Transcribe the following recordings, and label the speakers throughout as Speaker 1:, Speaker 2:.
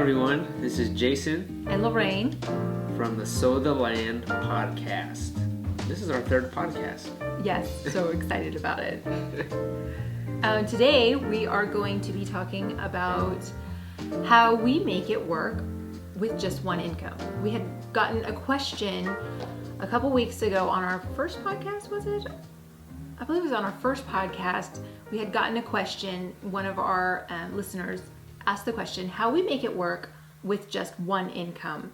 Speaker 1: everyone, this is Jason
Speaker 2: and Lorraine
Speaker 1: from the Sow the Land podcast. This is our third podcast.
Speaker 2: Yes, so excited about it. Today we are going to be talking about how we make it work with just one income. We had gotten a question a couple weeks ago on our first podcast, was it? I believe it was on our first podcast. We had gotten a question. One of our listeners asked the question, how we make it work with just one income.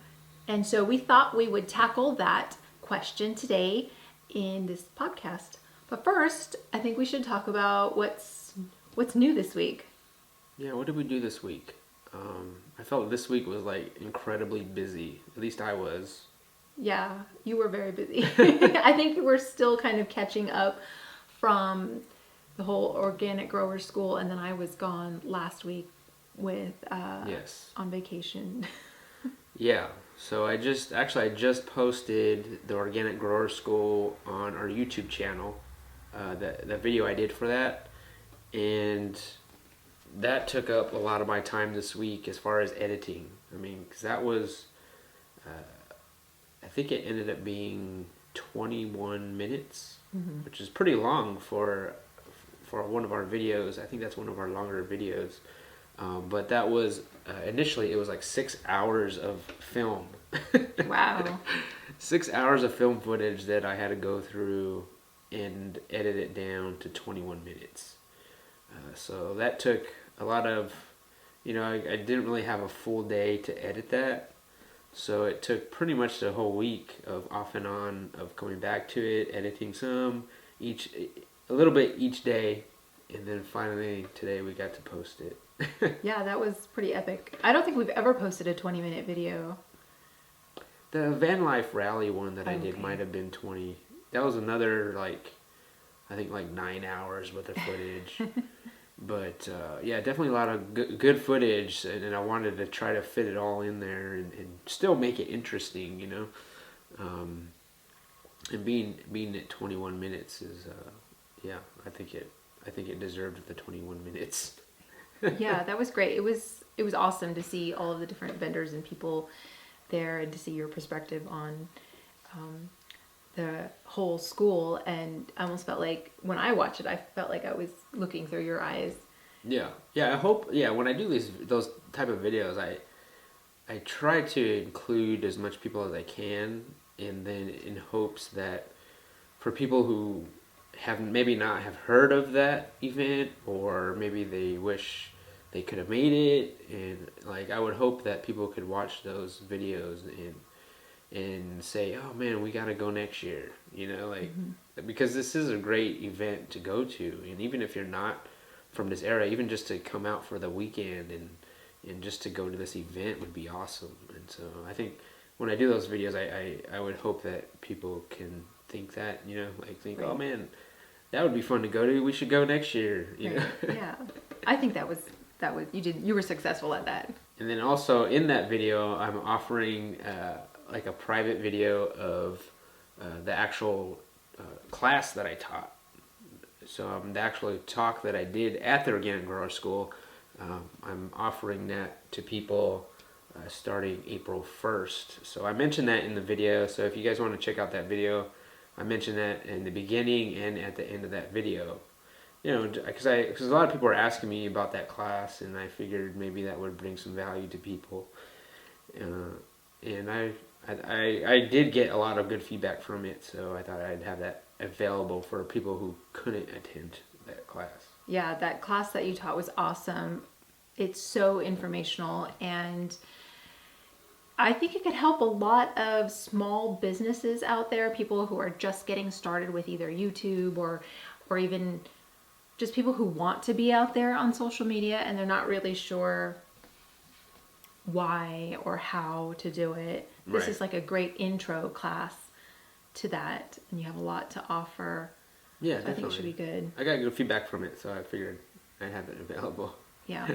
Speaker 2: And so we thought we would tackle that question today in this podcast. But first, I think we should talk about what's new this week.
Speaker 1: Yeah, what did we do this week? I felt this week was like incredibly busy. At least I was.
Speaker 2: Yeah, you were very busy. I think we're still kind of catching up from the whole organic grower school, and then I was gone last week with on vacation.
Speaker 1: Yeah, so I just posted the organic grower school on our YouTube channel, the video I did for that, and that took up a lot of my time this week as far as editing. I mean, because that was I think it ended up being 21 minutes, which is pretty long for one of our videos. I think that's one of our longer videos. But that was, initially it was like 6 hours of film.
Speaker 2: Wow.
Speaker 1: 6 hours of film footage that I had to go through and edit it down to 21 minutes. So that took a lot of, I didn't really have a full day to edit that. So it took pretty much the whole week of off and on of coming back to it, editing a little bit each day. And then finally today we got to post it.
Speaker 2: Yeah, that was pretty epic. I don't think we've ever posted a 20-minute video.
Speaker 1: The van life rally one that I did might have been 20. That was another I think 9 hours worth of footage. But yeah, definitely a lot of good footage, and I wanted to try to fit it all in there and still make it interesting, and being at 21 minutes is I think it deserved the 21 minutes.
Speaker 2: Yeah, that was great. It was awesome to see all of the different vendors and people there, and to see your perspective on the whole school. And I almost felt like when I watched it, I felt like I was looking through your eyes.
Speaker 1: Yeah. I hope. Yeah, when I do those type of videos, I try to include as much people as I can, and then in hopes that for people who maybe not have heard of that event, or maybe they wish they could have made it, and I would hope that people could watch those videos and say, oh man, we gotta go next year, because this is a great event to go to. And even if you're not from this area, even just to come out for the weekend and just to go to this event would be awesome. And so I think when I do those videos, I would hope that people can think that, right. Oh man, that would be fun to go to. We should go next year.
Speaker 2: Right. Yeah, I think that was you were successful at that.
Speaker 1: And then also in that video, I'm offering a private video of the actual class that I taught. So the actual talk that I did at the Organic Grower School, I'm offering that to people starting April 1st. So I mentioned that in the video. So if you guys want to check out that video, I mentioned that in the beginning and at the end of that video. Because a lot of people are asking me about that class, and I figured maybe that would bring some value to people. And I did get a lot of good feedback from it, so I thought I'd have that available for people who couldn't attend that class.
Speaker 2: Yeah, that class that you taught was awesome. It's so informational, and I think it could help a lot of small businesses out there, people who are just getting started with either YouTube or even just people who want to be out there on social media and they're not really sure why or how to do it. This is like a great intro class to that, and you have a lot to offer.
Speaker 1: Yeah,
Speaker 2: so I think it should be good.
Speaker 1: I got good feedback from it, so I figured I'd have it available.
Speaker 2: Yeah.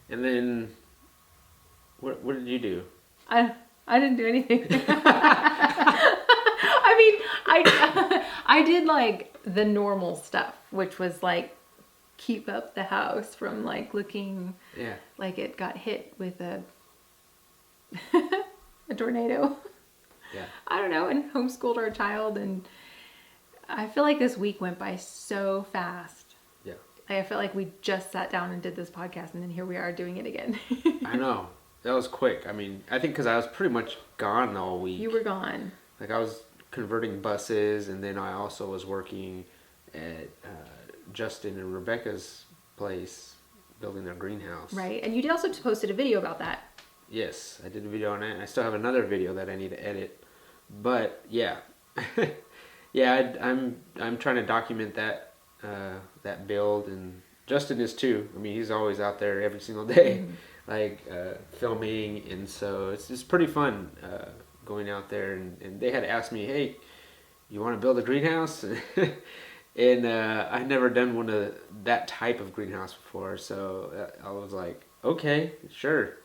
Speaker 1: And then, what did you do?
Speaker 2: I didn't do anything. I mean, I did the normal stuff, which was keep up the house from looking like it got hit with a a tornado.
Speaker 1: Yeah.
Speaker 2: I don't know, and homeschooled our child, and I feel like this week went by so fast.
Speaker 1: Yeah.
Speaker 2: I feel like we just sat down and did this podcast, and then here we are doing it again.
Speaker 1: I know. That was quick. I mean, I think because I was pretty much gone all week.
Speaker 2: You were gone.
Speaker 1: Like, I was converting buses, and then I also was working at Justin and Rebecca's place, building their greenhouse.
Speaker 2: Right, and you also posted a video about that.
Speaker 1: Yes, I did a video on it. I still have another video that I need to edit. But, yeah. Yeah, I'm trying to document that build, and Justin is too. I mean, he's always out there every single day, filming, and so it's pretty fun going out there. And they had asked me, hey, you want to build a greenhouse? And I'd never done one of that type of greenhouse before, so I was like, okay, sure.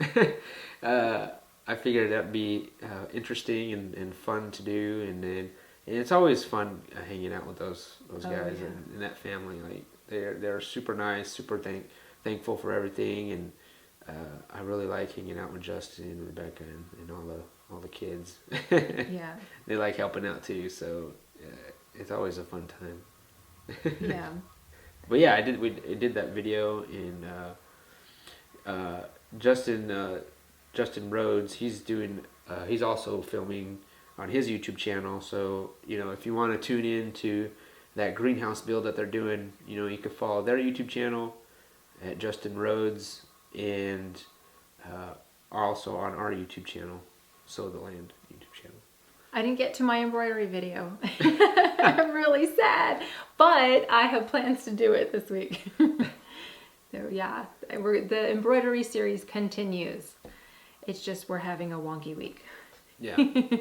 Speaker 1: I figured that'd be interesting and fun to do, and it's always fun hanging out with those guys and that family. Like, they're super nice, super thankful for everything, and I really like hanging out with Justin and Rebecca and all the kids.
Speaker 2: Yeah.
Speaker 1: They like helping out too, so it's always a fun time.
Speaker 2: Yeah.
Speaker 1: But yeah, we did that video, and Justin Rhodes, he's also filming on his YouTube channel. So, if you want to tune in to that greenhouse build that they're doing, you can follow their YouTube channel at Justin Rhodes, and also on our YouTube channel, Sow the Land YouTube channel.
Speaker 2: I didn't get to my embroidery video. I'm really sad, but I have plans to do it this week. So yeah, the embroidery series continues. It's just we're having a wonky week.
Speaker 1: Yeah,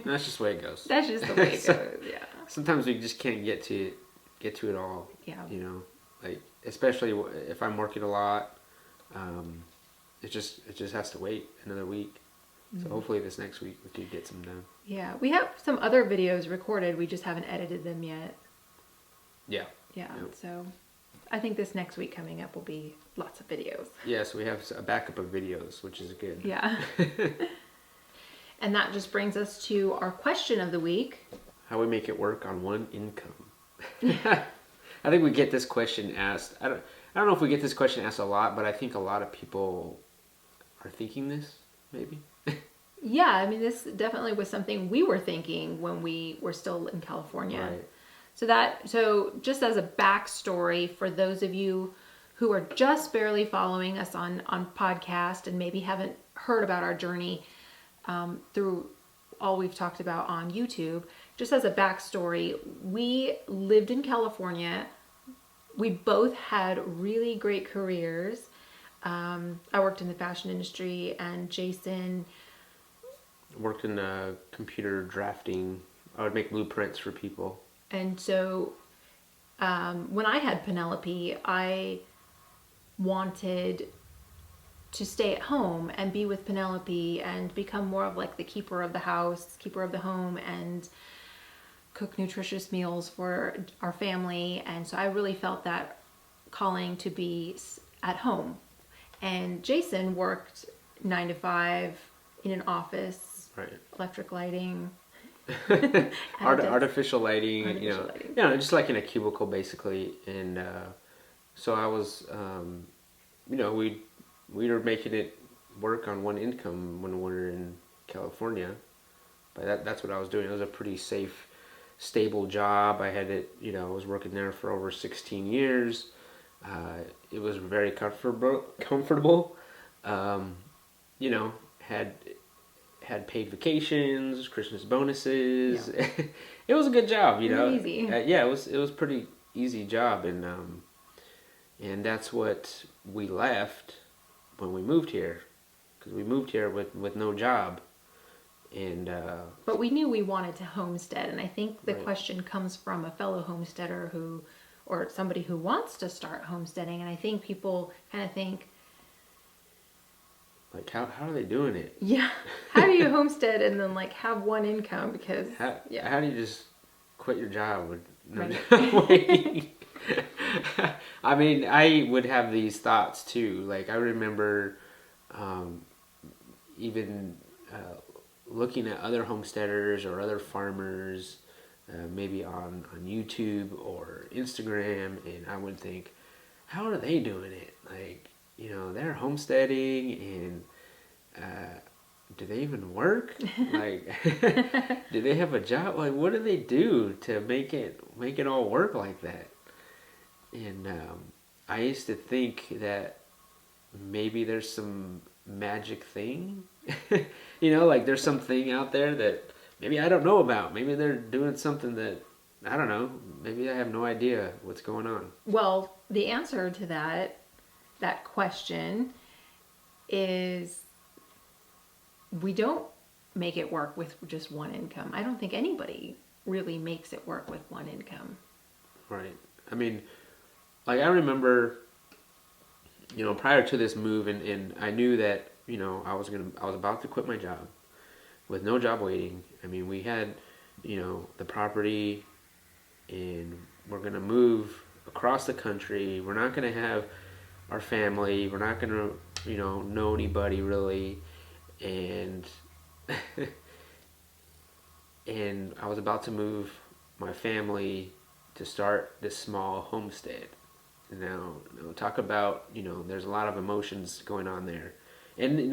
Speaker 1: that's just the way it goes.
Speaker 2: That's just the way it goes. Yeah.
Speaker 1: Sometimes we just can't get to it all.
Speaker 2: Yeah.
Speaker 1: Like, especially if I'm working a lot, it just has to wait another week. So hopefully this next week we could get some done.
Speaker 2: Yeah, we have some other videos recorded. We just haven't edited them yet.
Speaker 1: Yeah.
Speaker 2: Yeah.
Speaker 1: Yep.
Speaker 2: So I think this next week coming up will be lots of videos.
Speaker 1: Yeah, so we have a backup of videos, which is good.
Speaker 2: Yeah. And that just brings us to our question of the week.
Speaker 1: How we make it work on one income. I think we get this question asked. I don't know if we get this question asked a lot, but I think a lot of people are thinking this, maybe.
Speaker 2: Yeah, I mean, this definitely was something we were thinking when we were still in California.
Speaker 1: Right.
Speaker 2: So just as a backstory for those of you who are just barely following us on podcast and maybe haven't heard about our journey through all we've talked about on YouTube, just as a backstory, we lived in California. We both had really great careers. I worked in the fashion industry, and Jason
Speaker 1: Worked in computer drafting. I would make blueprints for people.
Speaker 2: And so when I had Penelope, I wanted to stay at home and be with Penelope and become more of like the keeper of the house, keeper of the home, and cook nutritious meals for our family. And so I really felt that calling to be at home. And Jason worked 9 to 5 in an office,
Speaker 1: Right.
Speaker 2: electric lighting.
Speaker 1: Artificial lighting,
Speaker 2: lighting.
Speaker 1: Just like in a cubicle basically. And so I was, we were making it work on one income when we were in California. But that's what I was doing. It was a pretty safe, stable job. I had it, I was working there for over 16 years. It was very comfortable. Had paid vacations, Christmas bonuses. Yeah. It was a good job,
Speaker 2: Easy.
Speaker 1: Yeah, it was pretty easy job, and that's what we left when we moved here, because we moved here with no job, and.
Speaker 2: But we knew we wanted to homestead, and I think the
Speaker 1: Right.
Speaker 2: question comes from a fellow homesteader or somebody who wants to start homesteading, and I think people kind of think,
Speaker 1: like, how are they doing it?
Speaker 2: yeah, how do you homestead and then like have one income? Because
Speaker 1: how do you just quit your job with no
Speaker 2: Right.
Speaker 1: job waiting? I mean, I would have these thoughts too. Like, I remember even looking at other homesteaders or other farmers, maybe on YouTube or Instagram, and I would think, how are they doing it? Like, they're homesteading, and do they even work? Like, do they have a job? Like, what do they do to make it all work like that? And I used to think that maybe there's some magic thing, like there's something out there that maybe I don't know about. Maybe they're doing something that I don't know. Maybe I have no idea what's going on.
Speaker 2: Well, the answer to that question is we don't make it work with just one income. I don't think anybody really makes it work with one income.
Speaker 1: Right. I mean, like, I remember, prior to this move, and I knew that, I was about to quit my job with no job waiting. I mean, we had, the property, and we're going to move across the country. We're not going to have our family. We're not going to, know anybody really. And, and I was about to move my family to start this small homestead. Now, talk about, there's a lot of emotions going on there. And,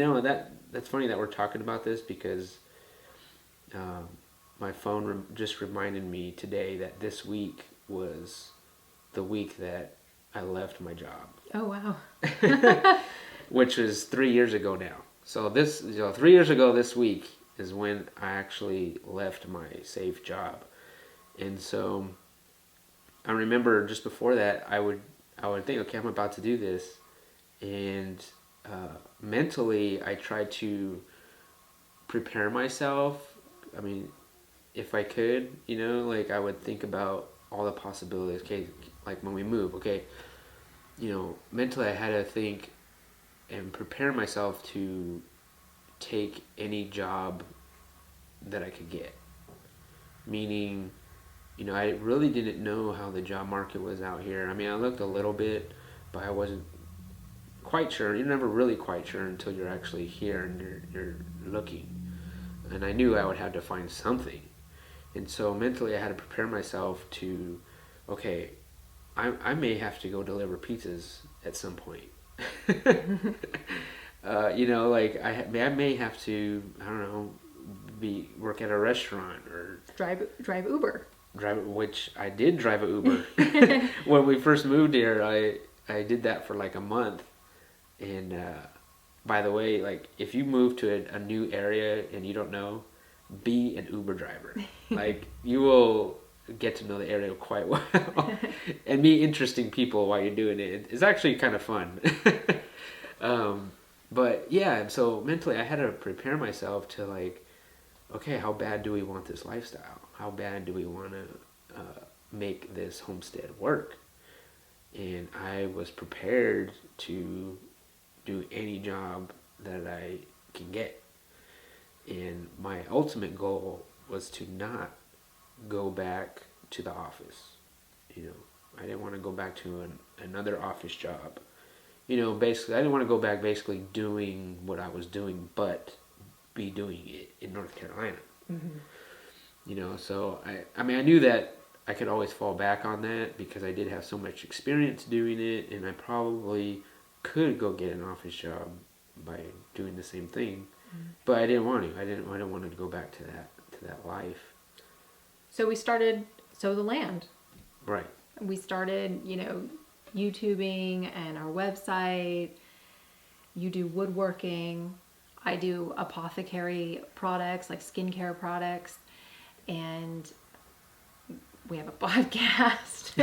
Speaker 1: that's funny that we're talking about this, because my phone just reminded me today that this week was the week that I left my job.
Speaker 2: Oh, wow.
Speaker 1: Which was 3 years ago now. So 3 years ago this week is when I actually left my safe job. And so I remember just before that, I would think, okay, I'm about to do this. And mentally, I tried to prepare myself. I mean, if I could, like, I would think about all the possibilities. Okay, like when we move, okay, mentally I had to think and prepare myself to take any job that I could get. Meaning, I really didn't know how the job market was out here. I mean, I looked a little bit, but I wasn't quite sure. You're never really quite sure until you're actually here and you're looking. And I knew I would have to find something. And so mentally I had to prepare myself to, okay, I may have to go deliver pizzas at some point. Like I may have to, I don't know, work at a restaurant or
Speaker 2: drive Uber.
Speaker 1: Which I did drive an Uber. When we first moved here, I did that for like a month. And by the way, like, if you move to a new area and you don't know, be an Uber driver. Like, you will get to know the area quite well and meet interesting people while you're doing it. It's actually kind of fun. But yeah, so mentally I had to prepare myself to, like, okay, how bad do we want this lifestyle? How bad do we want to make this homestead work? And I was prepared to do any job that I can get. And my ultimate goal was to not go back to the office. I didn't want to go back to another office job. Basically, I didn't want to go back basically doing what I was doing, but be doing it in North Carolina. Mm-hmm. So I mean, I knew that I could always fall back on that because I did have so much experience doing it, and I probably could go get an office job by doing the same thing. Mm-hmm. But I didn't want to. I didn't want to go back to that life.
Speaker 2: So we started Sow the Land.
Speaker 1: Right.
Speaker 2: We started, YouTubing and our website. You do woodworking. I do apothecary products, like skincare products. And we have a podcast.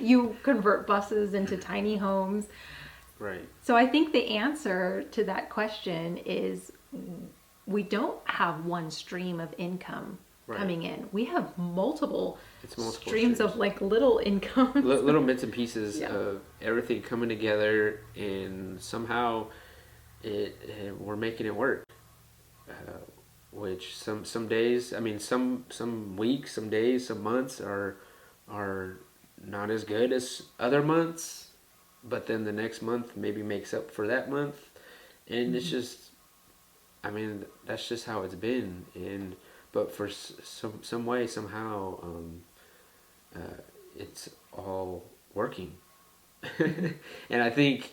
Speaker 2: You convert buses into tiny homes.
Speaker 1: Right.
Speaker 2: So I think the answer to that question is we don't have one stream of income coming in. We have multiple streams of, like, little income.
Speaker 1: Little bits and pieces of everything coming together, and somehow we're making it work. Which some days, I mean, some weeks, some days, some months are not as good as other months, but then the next month maybe makes up for that month, and it's just, I mean, that's just how it's been. But for some way, somehow, it's all working. And I think,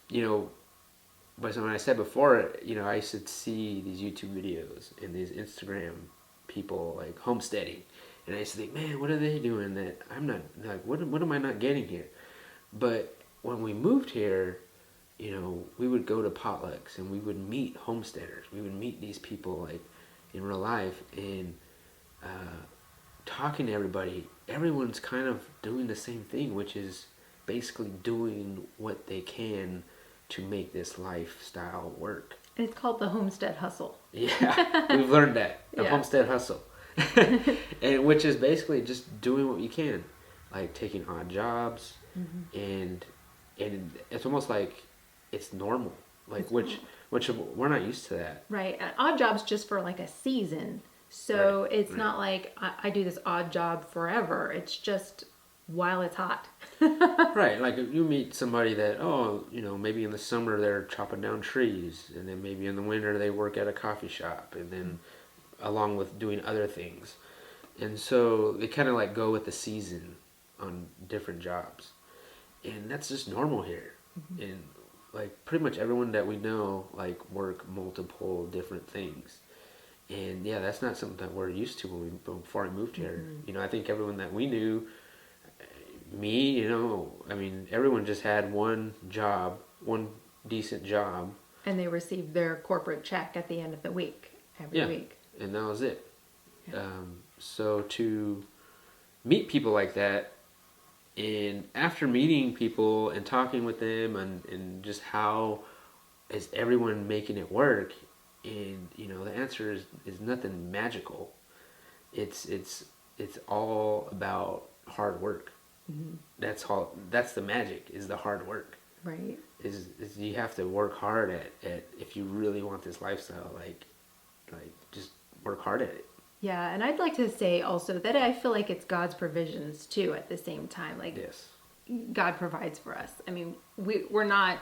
Speaker 1: but when I said before, I used to see these YouTube videos and these Instagram people like homesteading, and I used to think, man, what are they doing that I'm not, like, what am I not getting here? But when we moved here, we would go to potlucks and we would meet homesteaders. We would meet these people like in real life, and talking to everybody. Everyone's kind of doing the same thing, which is basically doing what they can to make this lifestyle work.
Speaker 2: It's called the homestead hustle.
Speaker 1: Yeah, we've learned that. The
Speaker 2: Yeah.
Speaker 1: homestead hustle. And which is basically just doing what you can, like taking odd jobs, and it's almost like it's normal, like which we're not used to that.
Speaker 2: Right. And odd job's just for like a season. So it's
Speaker 1: Right.
Speaker 2: not like I do this odd job forever. It's just while it's hot.
Speaker 1: Right, like if you meet somebody that, maybe in the summer they're chopping down trees, and then maybe in the winter they work at a coffee shop, and then along with doing other things. And so they kind of like go with the season on different jobs. And that's just normal here. And like pretty much everyone that we know like work multiple different things. And yeah, that's not something that we're used to before I moved here. I think everyone that we knew, me, I mean, everyone just had one job, one decent job.
Speaker 2: And they receive their corporate check at the end of the week, every week.
Speaker 1: And that was it.
Speaker 2: Yeah.
Speaker 1: So to meet people like that, and after meeting people and talking with them and just how is everyone making it work, and the answer is nothing magical. It's all about hard work. That's the magic, is the hard work.
Speaker 2: Right.
Speaker 1: Is you have to work hard at if you really want this lifestyle, like just work hard at it.
Speaker 2: Yeah, and I'd like to say also that I feel like it's God's provisions too at the same time. Like,
Speaker 1: Yes.
Speaker 2: God provides for us. I mean, we're not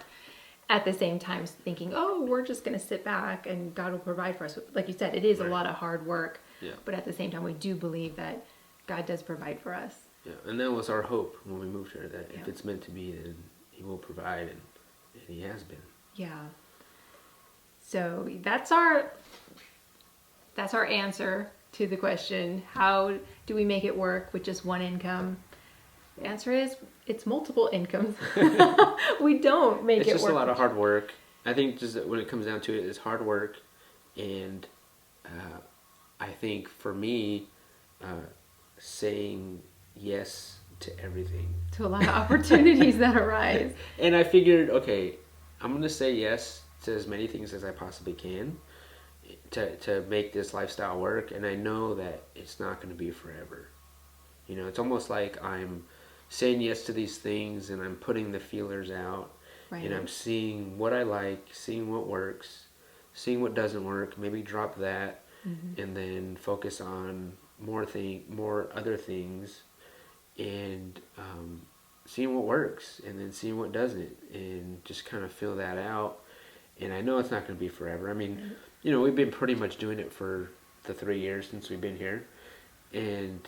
Speaker 2: at the same time thinking, oh, we're just going to sit back and God will provide for us. Like you said, it is a lot of hard work.
Speaker 1: Yeah.
Speaker 2: But at the same time, we do believe that God does provide for us.
Speaker 1: Yeah, and that was our hope when we moved here, that if
Speaker 2: Yeah.
Speaker 1: it's meant to be, then He will provide, and He has been.
Speaker 2: Yeah. So that's our answer to the question, how do we make it work with just one income? The answer is, it's multiple incomes. We don't make it work.
Speaker 1: It's just a lot of hard work. I think just when it comes down to it, it's hard work, and I think for me, saying yes to everything.
Speaker 2: To a lot of opportunities that arise.
Speaker 1: And I figured, okay, I'm going to say yes to as many things as I possibly can to make this lifestyle work. And I know that it's not going to be forever. It's almost like I'm saying yes to these things and I'm putting the feelers out.
Speaker 2: Right.
Speaker 1: And I'm seeing what I like, seeing what works, seeing what doesn't work, maybe drop that, and then focus on more other things, and seeing what works, and then seeing what doesn't, and just kind of feel that out. And I know it's not going to be forever. I mean, we've been pretty much doing it for the 3 years since we've been here, and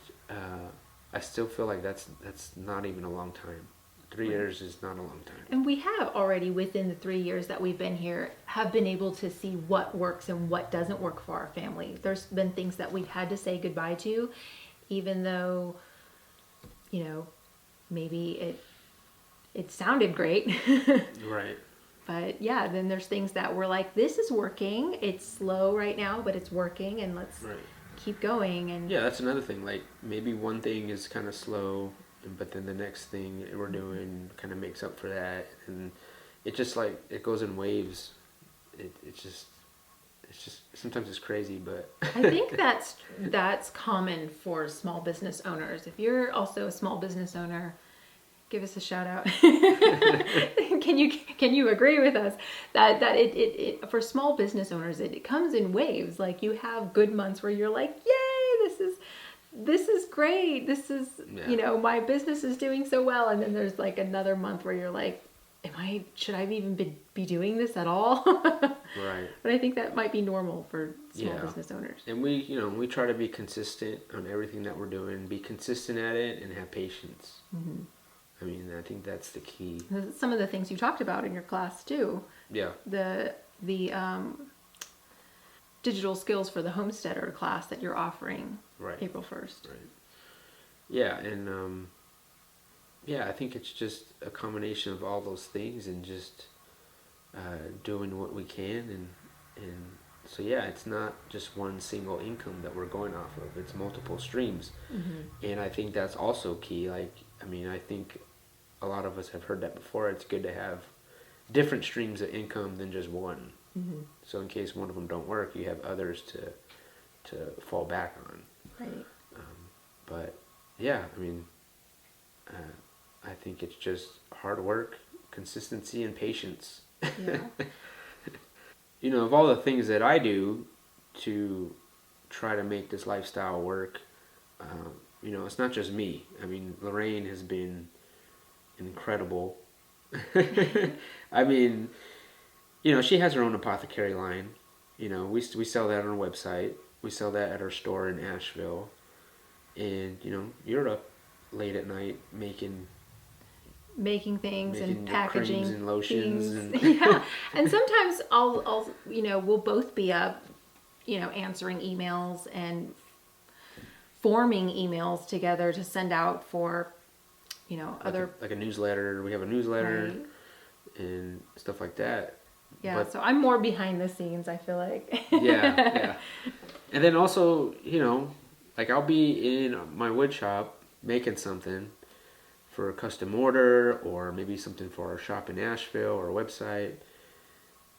Speaker 1: I still feel like that's not even a long time. 3 years is not a long time.
Speaker 2: And we have already, within the 3 years that we've been here, have been able to see what works and what doesn't work for our family. There's been things that we've had to say goodbye to, even though, maybe it sounded great.
Speaker 1: Right.
Speaker 2: But yeah, then there's things that we're like, this is working. It's slow right now, but it's working, and let's keep going. And
Speaker 1: yeah, that's another thing. Like, maybe one thing is kind of slow, but then the next thing we're doing kind of makes up for that, and it just like it goes in waves. It's just sometimes it's crazy, but
Speaker 2: I think that's common for small business owners. If you're also a small business owner, give us a shout out. Can you agree with us that it for small business owners, it comes in waves? Like, you have good months where you're like, yay, this is great. This is, my business is doing so well. And then there's like another month where you're like, should I even be doing this at all?
Speaker 1: Right.
Speaker 2: But I think that might be normal for small business owners.
Speaker 1: And we try to be consistent on everything that we're doing, be consistent at it, and have patience.
Speaker 2: Mm-hmm.
Speaker 1: I mean, I think that's the key.
Speaker 2: Some of the things you talked about in your class too.
Speaker 1: Yeah.
Speaker 2: The digital skills for the homesteader class that you're offering April 1st.
Speaker 1: Right. Yeah, and I think it's just a combination of all those things and just doing what we can and so it's not just one single income that we're going off of. It's multiple streams. Mm-hmm. And I think that's also key. I think a lot of us have heard that before. It's good to have different streams of income than just one. Mm-hmm. So in case one of them don't work, you have others to fall back on.
Speaker 2: Right.
Speaker 1: But I think it's just hard work, consistency, and patience.
Speaker 2: Yeah.
Speaker 1: Of all the things that I do to try to make this lifestyle work, it's not just me. I mean, Lorraine has been incredible. I mean, she has her own apothecary line. We sell that on our website. We sell that at our store in Asheville. And, you're up late at night making things and packaging creams and lotions
Speaker 2: and yeah. And sometimes I'll we'll both be up, answering emails and forming emails together to send out for, other
Speaker 1: like a newsletter. We have a newsletter and stuff like that.
Speaker 2: Yeah, so I'm more behind the scenes, I feel like.
Speaker 1: Yeah. And then also, I'll be in my wood shop making something for a custom order or maybe something for our shop in Asheville or a website.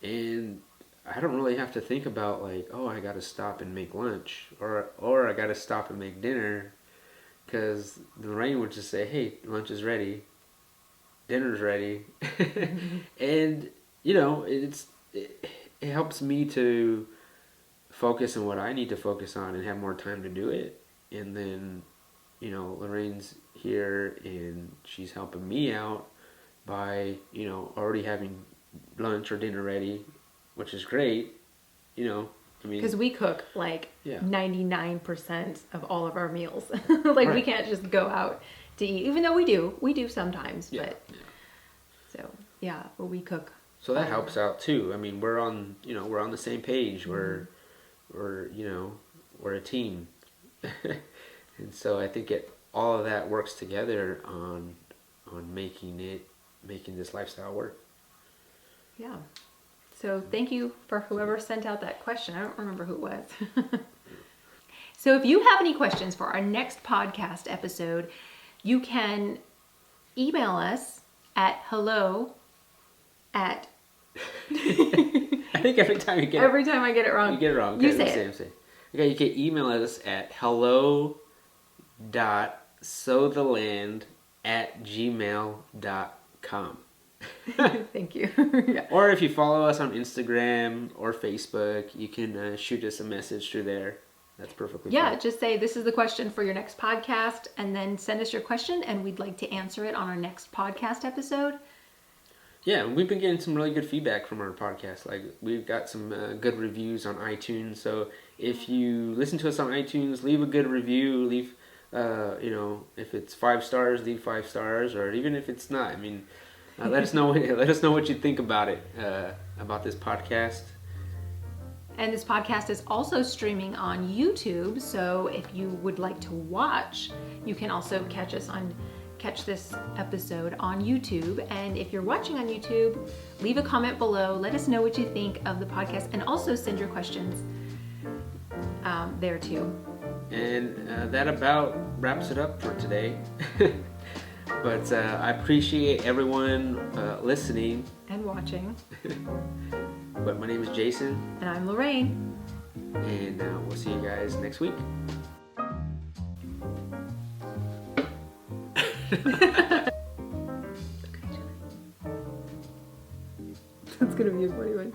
Speaker 1: And I don't really have to think about I got to stop and make lunch or I got to stop and make dinner, because Lorraine would just say, hey, lunch is ready, dinner's ready. And, it helps me to focus on what I need to focus on and have more time to do it. And then, Lorraine's here and she's helping me out by, already having lunch or dinner ready, which is great,
Speaker 2: because we cook 99% of all of our meals. We can't just go out to eat, even though we do sometimes, but we cook.
Speaker 1: So that helps out too. I mean, we're on the same page. Mm-hmm. We're a team. And so I think all of that works together on making this lifestyle work.
Speaker 2: Yeah. So thank you for whoever sent out that question. I don't remember who it was. So if you have any questions for our next podcast episode, you can email us at hello at
Speaker 1: I think every time I get it wrong.
Speaker 2: You get it wrong. Okay,
Speaker 1: you say it. Okay, you can email us at hello.sowtheland@gmail.com.
Speaker 2: Thank you. Yeah.
Speaker 1: Or if you follow us on Instagram or Facebook, you can shoot us a message through there. That's perfectly fine.
Speaker 2: Yeah, just say this is the question for your next podcast, and then send us your question, and we'd like to answer it on our next podcast episode.
Speaker 1: Yeah, we've been getting some really good feedback from our podcast. We've got some good reviews on iTunes. So if you listen to us on iTunes, leave a good review. Leave, if it's 5 stars, leave 5 stars, or even if it's not. I mean, let us know. Let us know what you think about it, about this podcast.
Speaker 2: And this podcast is also streaming on YouTube. So if you would like to watch, you can also catch this episode on YouTube. And if you're watching on YouTube, leave a comment below. Let us know what you think of the podcast, and also send your questions there too.
Speaker 1: And that about wraps it up for today. But I appreciate everyone listening
Speaker 2: and watching.
Speaker 1: But my name is Jason.
Speaker 2: And I'm Lorraine.
Speaker 1: And we'll see you guys next week.
Speaker 2: That's gonna be a funny one.